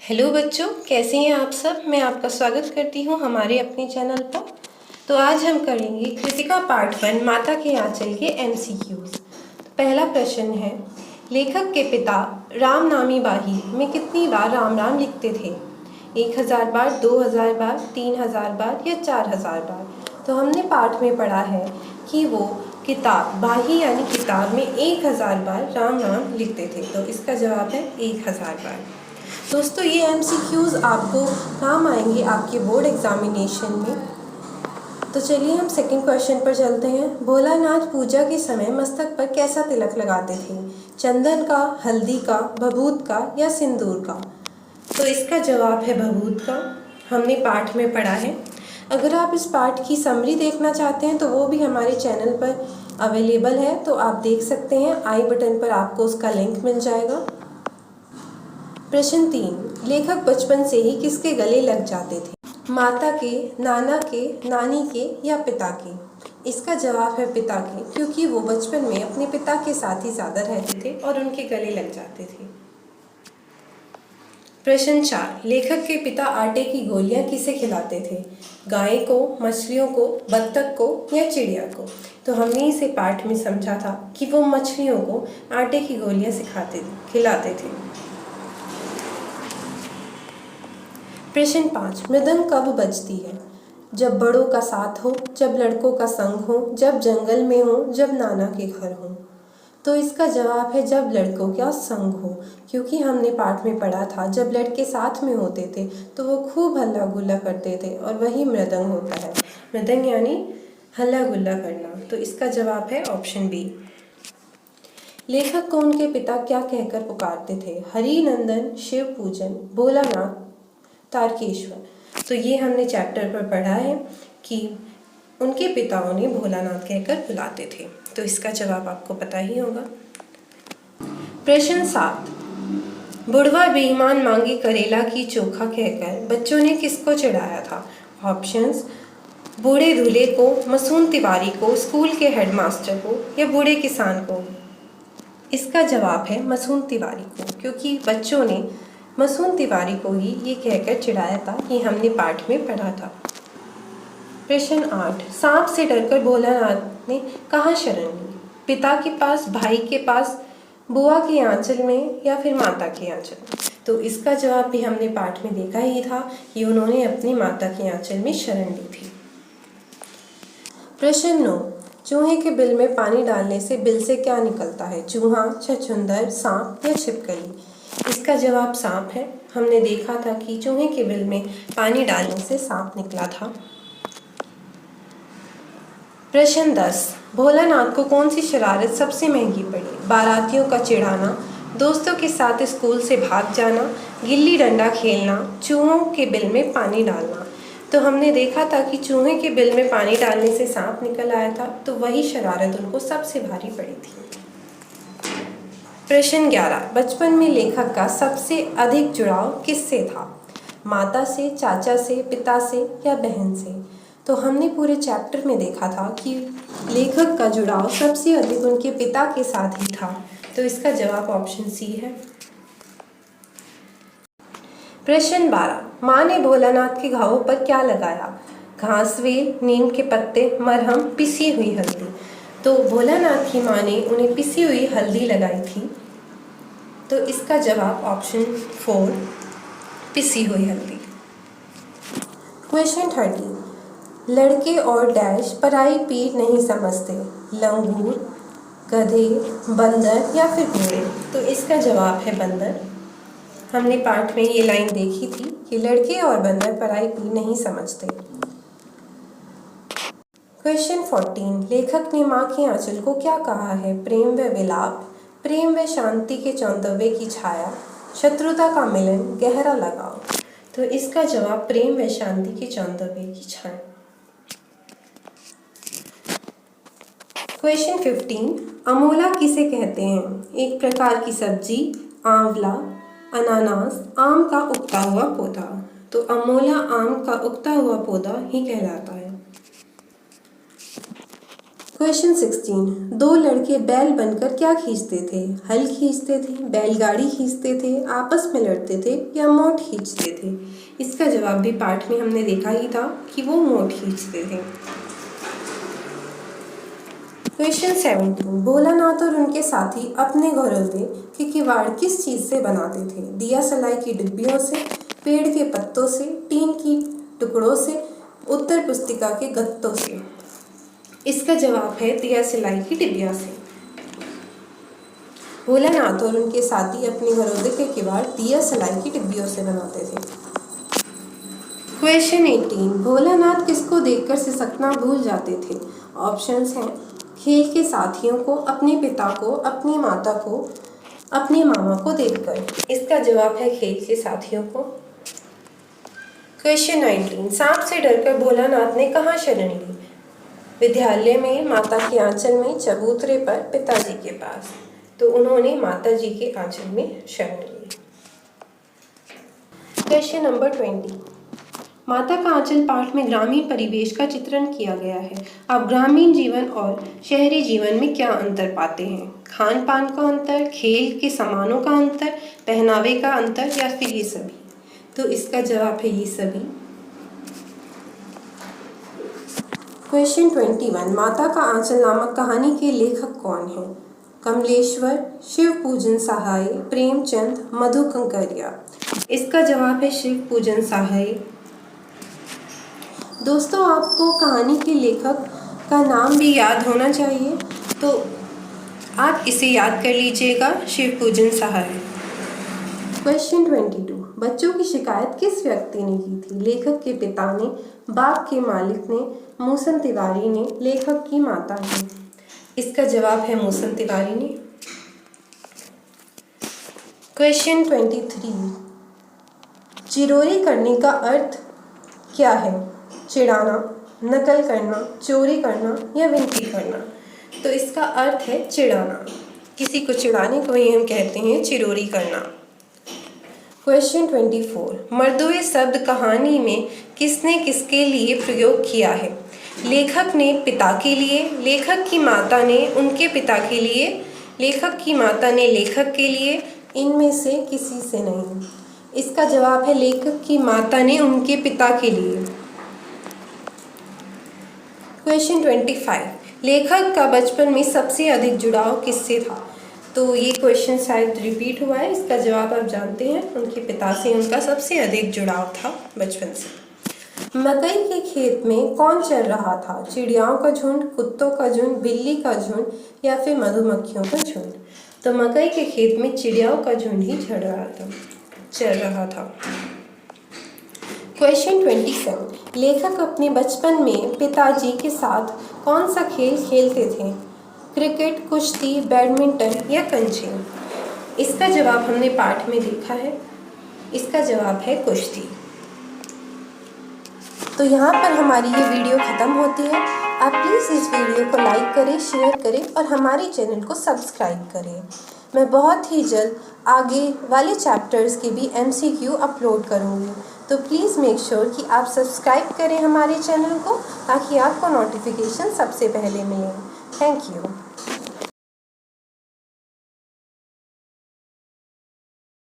Hello बच्चों, कैसे हैं आप सब। मैं आपका स्वागत करती हूं हमारे अपने चैनल पर। तो आज हम करेंगे कृतिका पार्ट 1 माता के आंचल के MCQs। तो पहला प्रश्न है, लेखक के पिता राम नामी बाही में कितनी बार राम राम लिखते थे? 1000 बार, 2000 बार, 3000 बार या 4000 बार? तो हमने पाठ में पढ़ा है कि वो किताब बाही यानी किताब में 1000 बार राम राम लिखते थे। तो इसका जवाब है 1000 बार। दोस्तों, ये MCQs आपको काम आएंगे आपके बोर्ड एग्जामिनेशन में। तो चलिए हम सेकंड क्वेश्चन पर चलते हैं। भोलानाथ पूजा के समय मस्तक पर कैसा तिलक लगाते थे? चंदन का, हल्दी का, भभूत का या सिंदूर का? तो इसका जवाब है भभूत का। हमने पाठ में पढ़ा है। अगर आप इस पाठ की समरी देखना चाहते हैं तो वो भी हमारे चैनल पर अवेलेबल है, तो आप देख सकते हैं। आई बटन पर आपको उसका लिंक मिल जाएगा। प्रश्न 3, लेखक बचपन से ही किसके गले लग जाते थे? माता के, नाना के, नानी के या पिता के? इसका जवाब है पिता के, क्योंकि वो बचपन में अपने पिता के साथ ही ज़्यादा रहते थे और उनके गले लग जाते थे। प्रश्न 4, लेखक के पिता आटे की गोलियां किसे खिलाते थे? गाय को, मछलियों को, बत्तख को या चिड़िया को? तो हमने इसे पाठ में समझा था कि वो मछलियों को आटे की गोलियां खिलाते थे। प्रश्न 5, मृदंग कब बजती है? जब बड़ों का साथ हो, जब लड़कों का संग हो, जब जंगल में हो, जब नाना के घर हो? तो इसका जवाब है जब लड़कों का संग हो, क्योंकि हमने पाठ में पढ़ा था जब लड़के साथ में होते थे तो वो खूब हल्ला गुल्ला करते थे और वही मृदंग होता है। मृदंग यानी हल्ला गुल्ला करना। तो इसका जवाब है ऑप्शन बी। लेखक को उनके पिता क्या कहकर पुकारते थे? हरि नंदन, शिव पूजन, भोलानाथ, तारकेश्वर। तो ये हमने चैप्टर पर पढ़ा है कि उनके पिताओं ने भोलानाथ कहकर बुलाते थे। तो इसका जवाब आपको पता ही होगा। प्रश्न 7, बुढ़वा बेईमान मांगे करेला की चोखा कहकर बच्चों ने किसको चिढ़ाया था? ऑप्शंस, बूढ़े दूल्हे को, मासूम तिवारी को, स्कूल के हेडमास्टर को या बूढ़े किसान को? इसका जवाब है मासूम तिवारी को, क्योंकि बच्चों ने मासूम तिवारी को ही ये कहकर चिढ़ाया था। ये हमने पाठ में पढ़ा था। प्रश्न 8, सांप से डरकर भोलानाथ ने कहाँ शरण ली? पिता के पास, भाई के पास, बुआ के आंचल में या फिर माता के आंचल में? तो इसका जवाब भी हमने पाठ में देखा ही था कि उन्होंने अपनी माता के आंचल में शरण ली थी। प्रश्न 9, चूहे के बिल में पानी डालने से बिल से क्या निकलता है? चूहा, छछूंदर, सांप या छिपकली? इसका जवाब सांप है। हमने देखा था कि चूहे के बिल में पानी डालने से सांप निकला था। प्रश्न 10, भोलानाथ को कौन सी शरारत सबसे महंगी पड़ी? बारातियों का चिढ़ाना, दोस्तों के साथ स्कूल से भाग जाना, गिल्ली डंडा खेलना, चूहों के बिल में पानी डालना? तो हमने देखा था कि चूहे के बिल में पानी डालने से सांप निकल आया था, तो वही शरारत उनको सबसे भारी पड़ी थी। प्रश्न 11, बचपन में लेखक का सबसे अधिक जुड़ाव किससे था? माता से, चाचा से, पिता से या बहन से? तो हमने पूरे चैप्टर में देखा था कि लेखक का जुड़ाव सबसे अधिक उनके पिता के साथ ही था। तो इसका जवाब ऑप्शन सी है। प्रश्न 12, माँ ने भोलानाथ के घावों पर क्या लगाया? घासवेल, नीम के पत्ते, मरहम, पिसी हुई हल्दी? तो भोलानाथ की माँ ने उन्हें पिसी हुई हल्दी लगाई थी। तो इसका जवाब ऑप्शन 4, पिसी हुई हल्दी। क्वेश्चन 13, लड़के और डैश पराई पीठ नहीं समझते? लंगूर, गधे, बंदर या फिर घोड़े? तो इसका जवाब है बंदर। हमने पाठ में ये लाइन देखी थी कि लड़के और बंदर पराई पीठ नहीं समझते। क्वेश्चन 14, लेखक ने माँ के आंचल को क्या कहा है? प्रेम व विलाप, प्रेम व शांति के चौंतव्य की छाया, शत्रुता का मिलन, गहरा लगाव? तो इसका जवाब प्रेम व शांति के चौंतव्य की छाया। क्वेश्चन 15, अमोला किसे कहते हैं? एक प्रकार की सब्जी, आंवला, अनानास, आम का उगता हुआ पौधा? तो अमोला आम का उगता हुआ पौधा ही कहलाता है। क्वेश्चन 16, दो लड़के बैल बनकर क्या खींचते थे? हल खींचते थे, बैलगाड़ी खींचते थे, आपस में लड़ते थे या मोट खींचते थे? इसका जवाब भी पाठ में हमने देखा ही था कि वो मोट खींचते थे। क्वेश्चन 17, भोलानाथ और उनके साथी अपने घरों के किवाड़ किस चीज़ से बनाते थे? दिया सलाई की डिब्बियों से, पेड़ के पत्तों से, टीन की टुकड़ों से, उत्तर पुस्तिका के गत्तों से। इसका जवाब है दिया सिलाई की डिब्बियों से। भोलानाथ और उनके साथी अपने घरों के किवाड़ दिया सिलाई की डिब्बियों से बनाते थे। क्वेश्चन 18, भोलानाथ किसको देखकर सिसकना भूल जाते थे? ऑप्शंस हैं खेल के साथियों को, अपने पिता को, अपनी माता को, अपने मामा को देखकर। इसका जवाब है खेल के साथियों को। क्वेश्चन 19, सांप से डरकर भोलानाथ ने कहाँ शरण ली? विद्यालय में, माता के आंचल में, चबूतरे पर, पिताजी के पास। तो उन्होंने माता जी के आंचल में शरण ली। क्वेश्चन नंबर 20, माता का आंचल पाठ में ग्रामीण परिवेश का चित्रण किया गया है। आप ग्रामीण जीवन और शहरी जीवन में क्या अंतर पाते हैं? खान पान का अंतर, खेल के सामानों का अंतर, पहनावे का अंतर या फिर ये सभी? तो इसका जवाब है ये सभी। क्वेश्चन 21, माता का आंचल नामक कहानी के लेखक कौन हैं? कमलेश्वर, शिव पूजन सहाय, प्रेमचंद, मधु कंकरिया। इसका जवाब है शिव पूजन सहाय। दोस्तों, आपको कहानी के लेखक का नाम भी याद होना चाहिए, तो आप इसे याद कर लीजिएगा, शिव पूजन सहाय। क्वेश्चन 22, बच्चों की शिकायत किस व्यक्ति ने की थी? लेखक के पिता ने, बाग के मालिक ने, मूसन तिवारी ने, लेखक की माता ने। इसका जवाब है मूसन तिवारी ने। क्वेश्चन 23, चिरोरी करने का अर्थ क्या है? चिढ़ाना, नकल करना, चोरी करना या विनती करना? तो इसका अर्थ है चिढ़ाना। किसी को चिढ़ाने को ही हम कहते हैं चिरोरी करना। क्वेश्चन 24, मर्दोए शब्द कहानी में किसने किसके लिए प्रयोग किया है? लेखक ने पिता के लिए, लेखक की माता ने उनके पिता के लिए, लेखक की माता ने लेखक के लिए, इनमें से किसी से नहीं। इसका जवाब है लेखक की माता ने उनके पिता के लिए। क्वेश्चन 25, लेखक का बचपन में सबसे अधिक जुड़ाव किससे था? तो ये क्वेश्चन शायद रिपीट हुआ है। इसका जवाब आप जानते हैं, उनके पिता से उनका सबसे अधिक जुड़ाव था बचपन से। मकई के खेत में कौन चल रहा था? चिड़ियाओं का झुंड, कुत्तों का झुंड, बिल्ली का झुंड या फिर मधुमक्खियों का झुंड? तो मकई के खेत में चिड़ियाओं का झुंड ही चल रहा था। क्वेश्चन 27, लेखक अपने बचपन में पिताजी के साथ कौन सा खेल खेलते थे? क्रिकेट, कुश्ती, बैडमिंटन या कंचे? इसका जवाब हमने पाठ में देखा है। इसका जवाब है कुश्ती। तो यहाँ पर हमारी ये वीडियो ख़त्म होती है। आप प्लीज़ इस वीडियो को लाइक करें, शेयर करें और हमारे चैनल को सब्सक्राइब करें। मैं बहुत ही जल्द आगे वाले चैप्टर्स के भी MCQ अपलोड करूँगी, तो प्लीज़ मेक श्योर कि आप सब्सक्राइब करें हमारे चैनल को, ताकि आपको नोटिफिकेशन सबसे पहले मिले। Thank you.